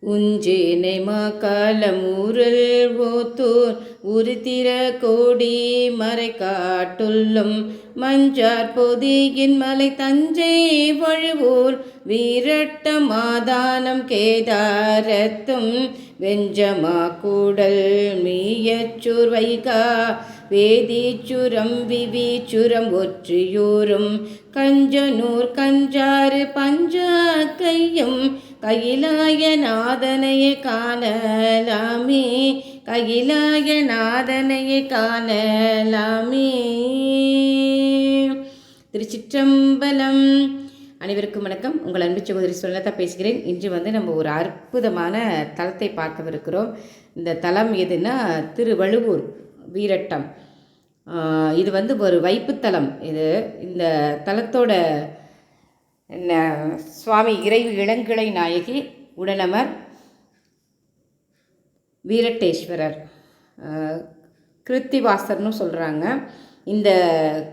உஞ்சேனை மாக்காலமூரல் ஓத்தூர் உருத்திர கோடி மறை காட்டுள்ளும் மஞ்சார் பொதியின் மலை தஞ்சை வழுவூர் வீரட்ட மாதானம் கேதாரத்தும் வெஞ்சமா கூடல் மீயச்சூர் வைகா வேதீச்சுரம் விவீச்சுரம் ஒற்றியூரும் கஞ்சனூர் கஞ்சாறு பஞ்சாக்கையும் கையிலாய நாதனையை காணலாமே கையிலாய நாதனையை காணலாமே. திருச்சிற்றம்பலம். அனைவருக்கும் வணக்கம். உங்கள் அன்பு சகோதரி சொல்லத்தான் பேசுகிறேன். இன்று நம்ம ஒரு அற்புதமான தலத்தை பார்க்கவிருக்கிறோம். இந்த தலம் எதுன்னா திருவழுவூர் வீரட்டம். இது ஒரு வைப்புத்தலம். இந்த தலத்தோட சுவாமி இறைவு இளங்கிளை நாயகி உடனமர் வீரட்டேஸ்வரர் கிருத்திவாசர்னு சொல்கிறாங்க. இந்த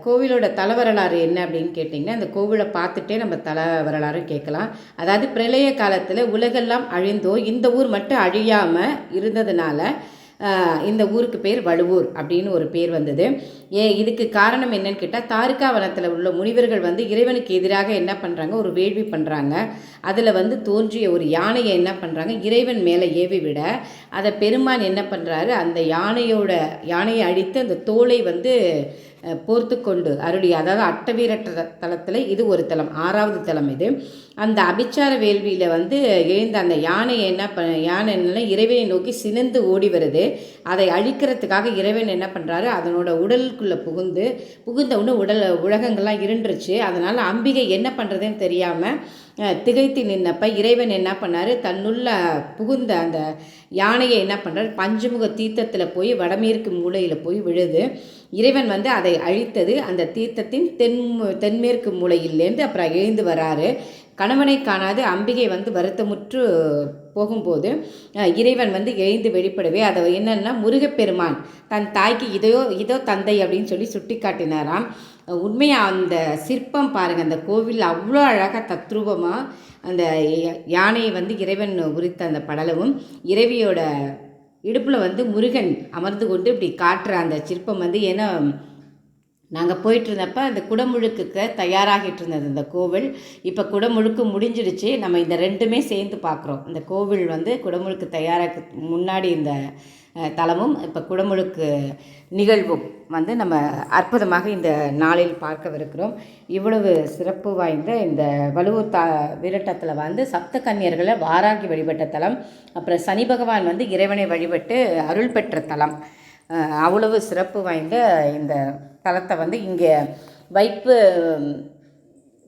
கோவிலோட தல வரலாறு என்ன அப்படின்னு கேட்டிங்கன்னா, இந்த கோவிலை பார்த்துட்டே நம்ம தல வரலாறு கேட்கலாம். அதாவது பிரளய காலத்தில் உலகெல்லாம் அழிந்தோ இந்த ஊர் மட்டும் அழியாமல் இருந்ததுனால இந்த ஊருக்கு பேர் வழுவூர் அப்படின்னு ஒரு பேர் வந்தது. இதுக்கு காரணம் என்னன்னு கேட்டால், தாருக்கா வனத்தில் உள்ள முனிவர்கள் இறைவனுக்கு எதிராக என்ன பண்ணுறாங்க, ஒரு வேள்வி பண்ணுறாங்க. அதில் தோன்றிய ஒரு யானையை என்ன பண்ணுறாங்க, இறைவன் மேலே ஏவி விட அதை பெருமான் என்ன பண்ணுறாரு, அந்த யானையை அழித்து அந்த தோலை போர்த்து கொண்டு அருளி, அதாவது அட்டவீரட்ட தலத்தில் இது ஒரு தலம், 6வது தலம் இது. அந்த அபிச்சார வேள்வியில் எழுந்த அந்த யானையை யானை இறைவனை நோக்கி சினந்து ஓடி வருது. அதை அழிக்கிறதுக்காக இறைவன் என்ன பண்ணுறாரு, அதனோட உடலுக்குள்ளே புகுந்த உலகங்கள்லாம் இருண்டுருச்சு. அதனால் அம்பிகை என்ன பண்ணுறதுன்னு தெரியாமல் திகைத்து நின்னப்ப இறைவன் என்ன பண்ணார், தன்னுள்ள புகுந்த அந்த யானையை என்ன பண்ணுறாரு, பஞ்சமுக தீர்த்தத்தில் போய் வடமேற்கு மூலையில் போய் விழுது. இறைவன் அதை அழித்தது அந்த தீர்த்தத்தின் தென்மேற்கு மூலையிலேருந்து அப்புறம் எழுந்து வராரு. கணவனை காணாது அம்பிகை வருத்தமுற்று போகும்போது இறைவன் எழுந்து வெளிப்படவே அதை என்னன்னா, முருகப்பெருமான் தன் தாய்க்கு இதோ தந்தை அப்படின்னு சொல்லி சுட்டி காட்டினாராம். உண்மையாக அந்த சிற்பம் பாருங்கள், அந்த கோவில் அவ்வளோ அழகாக தத்ரூபமாக அந்த யானையை இறைவன் உரித்த அந்த படலமும் இறைவியோட இடுப்பில் முருகன் அமர்ந்து கொண்டு இப்படி காட்டுற அந்த சிற்பம் ஏன்னா நாங்கள் போயிட்டு இருந்தப்போ அந்த குடமுழுக்குக்கு தயாராகிட்டு இருந்தது இந்த கோவில். இப்போ குடமுழுக்கு முடிஞ்சிடுச்சு. நம்ம இந்த ரெண்டுமே சேர்ந்து பார்க்குறோம். இந்த கோவில் குடமுழுக்கு தயாராக முன்னாடி இந்த தலமும் இப்போ குடமுழுக்கு நிகழ்வும் நம்ம அற்புதமாக இந்த நாளில் பார்க்கவிருக்கிறோம். இவ்வளவு சிறப்பு வாய்ந்த இந்த வழுவூர் வீரட்டத்தில் சப்த கன்னியர்களை வாராகி வழிபட்ட தலம், அப்புறம் சனி பகவான் இறைவனை வழிபட்டு அருள் பெற்ற தலம். அவ்வளவு சிறப்பு வாய்ந்த இந்த தலத்தை இங்கே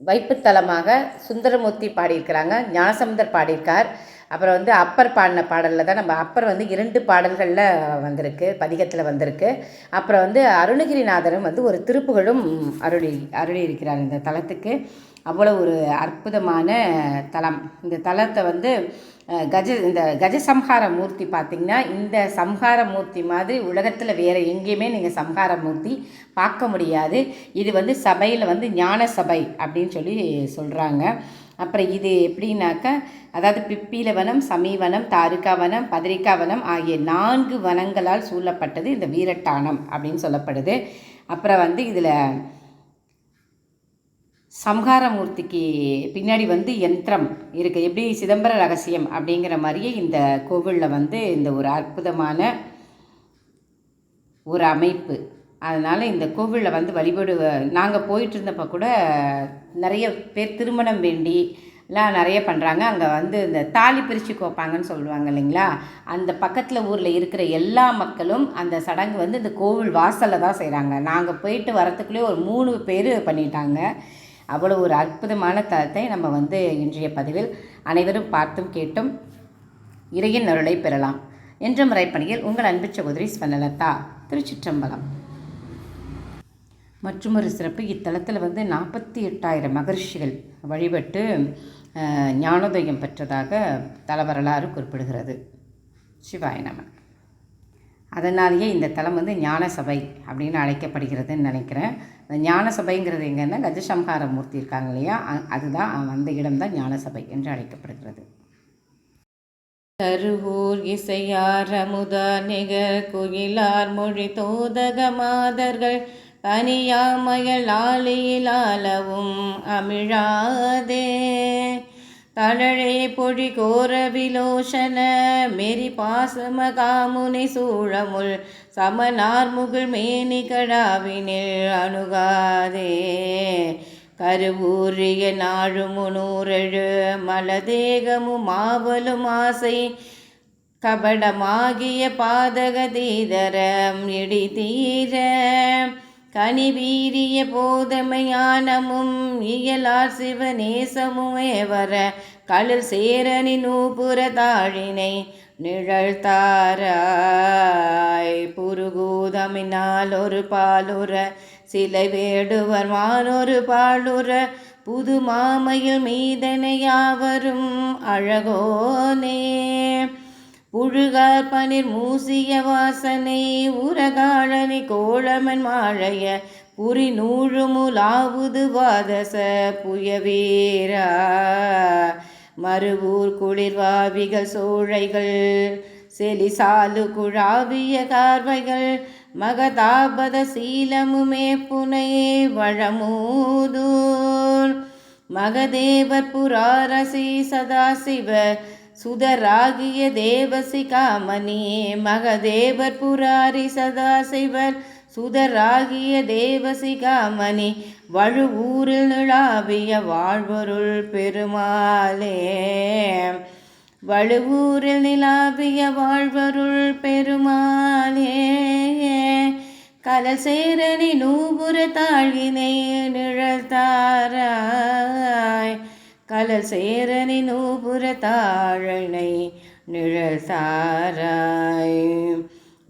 வைப்புத்தலமாக சுந்தரமூர்த்தி பாடியிருக்கிறாங்க, ஞானசம்பந்தர் பாடியிருக்கார். அப்புறம் அப்பர் பாடின பாடலில் தான் நம்ம அப்பர் 2 பாடல்களில் வந்திருக்கு, பதிகத்தில் வந்திருக்கு. அப்புறம் அருணகிரிநாதரும் ஒரு திருப்புகழும் அருளி இருக்கிறார் இந்த தலத்துக்கு. அவ்வளோ ஒரு அற்புதமான தலம். இந்த தலத்தை இந்த கஜசம்ஹார மூர்த்தி பார்த்திங்கன்னா, இந்த சம்ஹார மூர்த்தி மாதிரி உலகத்தில் வேறு எங்கேயுமே நீங்கள் சம்ஹார மூர்த்தி பார்க்க முடியாது. இது சபையில் ஞான சபை அப்படின்னு சொல்லி சொல்கிறாங்க. அப்புறம் இது எப்படின்னாக்கா, அதாவது பிப்பீலவனம், சமீவனம், தாருக்காவனம், பதரிக்காவனம் ஆகிய 4 வனங்களால் சூழப்பட்டது இந்த வீரட்டானம் அப்படின்னு சொல்லப்படுது. அப்புறம் இதில் சம்ஹாரமூர்த்திக்கு பின்னாடி யந்திரம் இருக்குது. எப்படி சிதம்பர ரகசியம் அப்படிங்கிற மாதிரியே இந்த கோவிலில் இந்த ஒரு அற்புதமான ஒரு அமைப்பு. அதனால் இந்த கோவிலில் நாங்கள் போயிட்டு இருந்தப்போ கூட நிறைய பேர் திருமணம் வேண்டிலாம் நிறைய பண்ணுறாங்க. அங்கே இந்த தாலி பிரித்து கோப்பாங்கன்னு சொல்லுவாங்க இல்லைங்களா, அந்த பக்கத்தில் ஊரில் இருக்கிற எல்லா மக்களும் அந்த சடங்கு இந்த கோவில் வாசலில் தான் செய்கிறாங்க. நாங்கள் போயிட்டு வரத்துக்குள்ளே ஒரு 3 பேர் பண்ணிட்டாங்க. அவ்வளோ ஒரு அற்புதமான தலத்தை நம்ம இன்றைய பதிவில் அனைவரும் பார்த்தும் கேட்டும் இறையின் அருளை பெறலாம். என்ற முறைப்பணியில் உங்கள் அன்பு சகோதரி ஸ்வர்ணலதா. திருச்சிற்றம்பலம். மற்றொரு சிறப்பு, இத்தலத்தில் 48,000 மகர்ஷிகள் வழிபட்டு ஞானோதயம் பெற்றதாக தல வரலாறு குறிப்பிடுகிறது. சிவாய நம. அதனாலேயே இந்த தலம் ஞான சபை அப்படின்னு அழைக்கப்படுகிறதுன்னு நினைக்கிறேன். ஞான சபைங்கிறது எங்கன்னா, கஜசம்ஹார மூர்த்தி இருக்காங்க இல்லையா, அதுதான் அந்த இடம்தான் ஞான சபை என்று அழைக்கப்படுகிறது. கருவூர் இசையார் அமுதா நிகர் குயிலார் மொழி தோதக மாதர்கள் கனியாமயல் ஆளியிலாலவும் அமிழாதே தழழே பொழி கோர விலோஷன மெரி பாசமகாமுனி சூழமுள் சமனார் முகில் மேனி கடாவினில் அணுகாதே கருவூரிய நாழுமுனூரெழு மலதேகமும் ஆவலும் ஆசை கபடமாகிய பாதக தீதரம் இடி தீர கனிவீரிய போதமையானமும் இயலார் சிவநேசமுமே வர களில் சேரனி நூபுர தாழினை நிழழ்த்தாராய் புருகூதமினால் ஒரு பாலுற சிலை வேடுவர் மானொரு பாலுற புது மாமையில் மீதனையாவரும் அழகோனே புழுகார் பனிர் மூசிய வாசனை உரகாழனி கோளமன் மாழைய புரி நூழுமுலாவுது வாதச புயவீரா மறுவூர் குளிர்வாவிகள் சோழைகள் செலிசாலு குழாவிய கார்வைகள் மகதாபத சீலமுமே புனை வழமூதூர் மகதேவர் புராரசி சதாசிவ சுதராகிய தேவசிகாமணி மகதேவர் புராரி சதாசிவர் சுதராகிய தேவசிகாமணி வழுவூரில் நிழாவிய வாழ்வருள் பெருமாளே வழுவூரில் நிலாவிய வாழ்வருள் பெருமாளே கலல் சேரணி நூபுர தாழினை நிழழ்த்தாராய் கலல் சேரணி நூபுர தாழனை நிழழ்த்தாராய்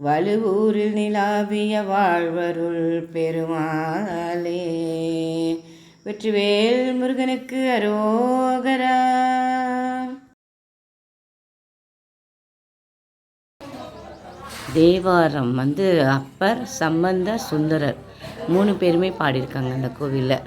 வழுவூரில் நிலாவிய வாழ்வருள் பெருமாளே. வெற்றிவேல் முருகனுக்கு அரோகரா. தேவாரம் அப்பர் சம்பந்தர் சுந்தரர் 3 பேருமே பாடியிருக்காங்க அந்த கோவிலில்.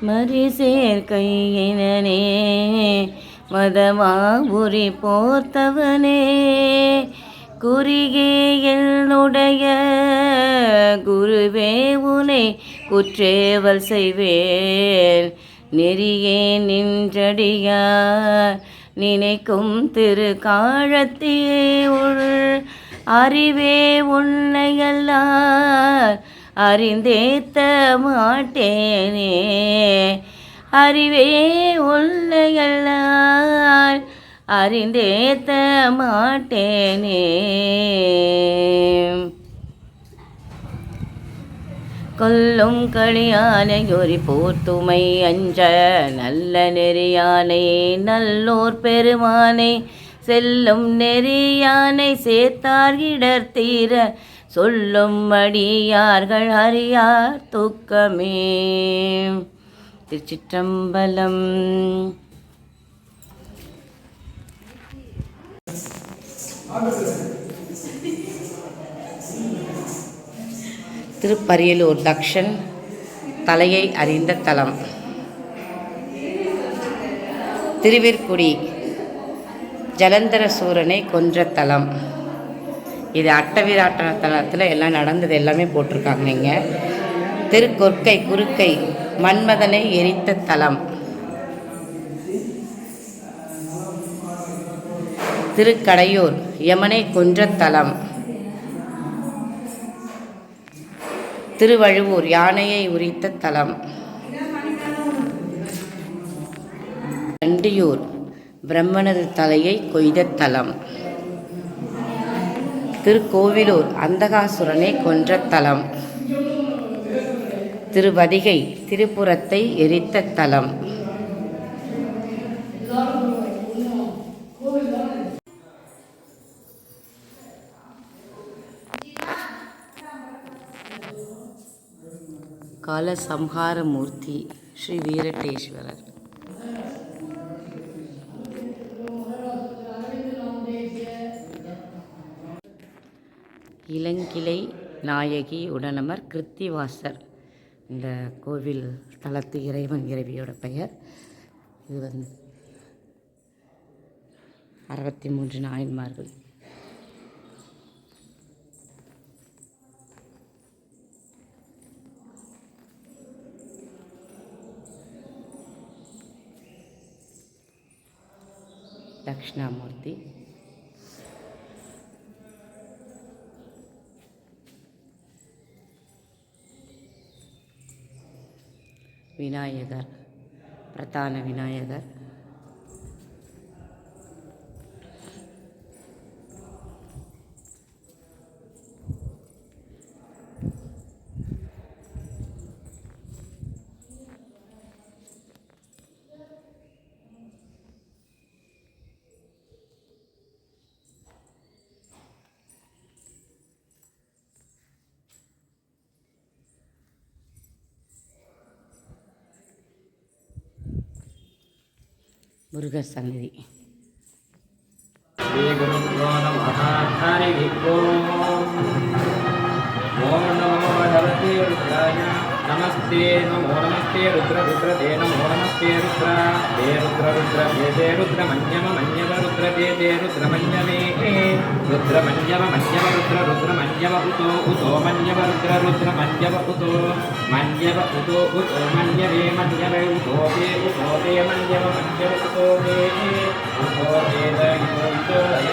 மரிசேர் கையினே மதமாபுரி போர்த்தவனே குறுகே என்னுடைய குருவே உனை குற்றேவல் செய்வேன் நெறியே நின்றடியார் நினைக்கும் திரு காழத்தியே உள் அறிவே உன்னையல்லார் அறிந்தேத்த மாட்டேனே அறிவே உன்னையல்லார் அறிந்தேத்த மாட்டேனே. கொல்லும் களியானை ஒரு போர்த்துமை அஞ்ச நல்ல நெறியானை நல்லோர் பெருமானை செல்லும் நெறியானை சேர்த்தார் இடர்த்தீர சொல்லும் அடியார்கள் அறியார் துக்கமே. திருச்சிற்றம்பலம். திருப்பரியலூர் தக்ஷன் தலையை அறிந்த தலம். திருவிற்குடி ஜலந்தர சூரனை கொன்ற தலம். இது அட்டவீராட்டன தலத்தில் எல்லாம் நடந்தது எல்லாமே போட்டிருக்காங்க இங்கே. திருக்கொற்கை குறுக்கை மன்மதனை எரித்த தலம். திருக்கடையூர் யமனை கொன்ற தலம். திருவழுவூர் யானையை உரித்த தலம். கண்டியூர் பிரம்மனது தலையை கொய்த தலம். திருக்கோவிலூர் அந்தகாசுரனை கொன்ற தலம். திருவதிகை திரிபுரத்தை எரித்த தலம். காலசம்ஹாரமூர்த்தி ஸ்ரீ வீரட்டேஸ்வரர். இளங்கிளை நாயகி உடனமர் கிருத்திவாசர் இந்த கோவில் தலத்து இறைவன் இறைவியோட பெயர். இது 63 நாயன்மார்கள். தக்ஷணாமூர்த்தி, விநாயகர், பிரதான விநாயகர், முருகர் சன்னதி. ஸ்ரீ குருப்ரோ நமः. ஹரிः ஓம். ஓம் நமோ பகவதே ருத்ராய. நமஸ்தே நமோ நமஸ்தே ருத்ர ருத்ர தே நமோ நமஸ்தே ருத்ர தே ருத்ர ருத்ர தே தே ருத்ர மன்யம மன்யவ ருத்ர தே தே ருத்ர மன்யமே ருத்ர மன்யவ மன்யவ ருத்ர ருத்ர மன்யவ உதோ உதோ மன்யவ ருத்ர ருத்ர மன்யவ உதோ மன்யவ உதோ உதோ மன்யவே மன்யவே உதோ தே மன்யவ மன்யவ உதோ தே உதோ தே உதோ தே